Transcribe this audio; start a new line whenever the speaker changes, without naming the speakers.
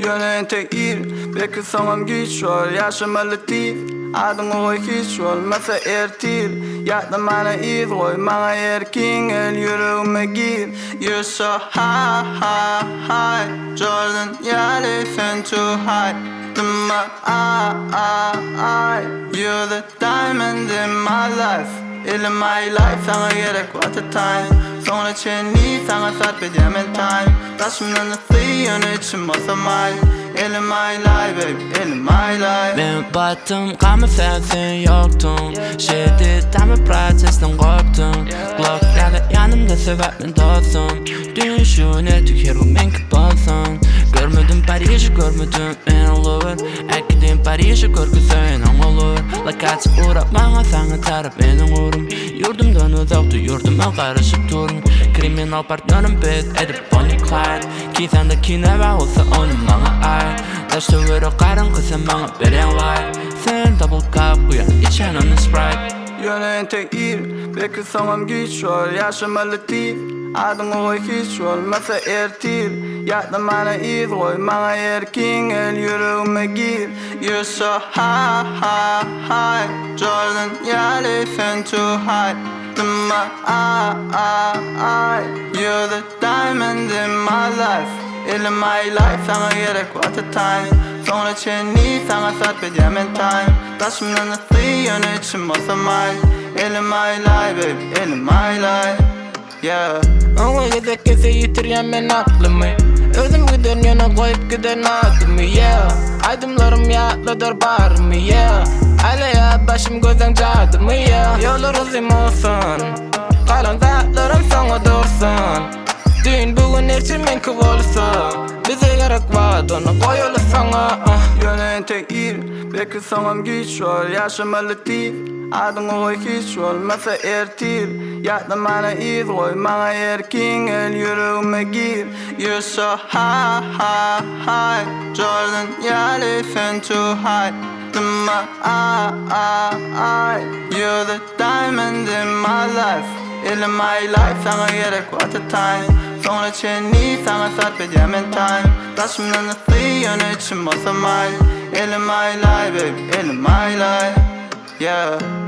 Yönen tek ir Belki sonum güç var Yaşamalı değil Adın oy hiç olmasa ertir Yattım bana iz koy Bana erkin el yüreğime gir You're so high, high, high Jordan yeah listen too high You're the diamond in my life In my life sana gerek what a time Sonra çenli sana sarp edemem time Taşımdan ısı yönü için basamay In my life baby in my life
Ben battım kalma sensin yoktun Shit tam bir protesten korktum Glock nerede yanımda sebebin dostum Dün şu ne tükerim en kapalsın Görmedim Paris'i görmedim en olur Ekledim Paris'i görgüsün en olur La kaçıp uğrap bana sana taraf benim uğrum Yurdumdan uzaktı yurduma karışıp durum Kriminal partnerim bet edip Bonnie Clyde Ki sendeki ne var olsa onun bana ait Taşta vero karanlık sen bana veren var Sen double cup uyan içen onun Sprite
Yönen tek ir Belki sonum güç var Yaşamalı değil Adın oy hiç olmasa ertir Yattım bana iz koy Bana erkin el yüreğime gir You're so high, high, high Jordan yeah listen too high You're the diamond in my life In my life sana gerek what a time Sonra çenli sana sarp edemem time Taşımdan ısı yönü için basamay In my life baby in my life Yeah
Ama gidek kese yitiriyen ben aklımı Özüm giden yana koyup giden adımı yeah Aydımlarım yatladır barımı yeah Alaya başım gözden cadımı yeah Yollar uzun olsun Kalan zatlarım sana dursun Dün bugün erçimin kıvolsun Bize gerek var onu koyulu sana
Yönen tek ir Belki sonum güç var Yaşamalı değil Adın oy hiç olmasa ertir Yattım bana iz koy Bana erkin el yüreğime gir You're so high, high, high Jordan yeah listen too high You're the diamond in my life In my life sana gerek what a time Sonra çenli sana sarp edemem time Taşımdan ısı yönü için basamay In my life baby in my life Yeah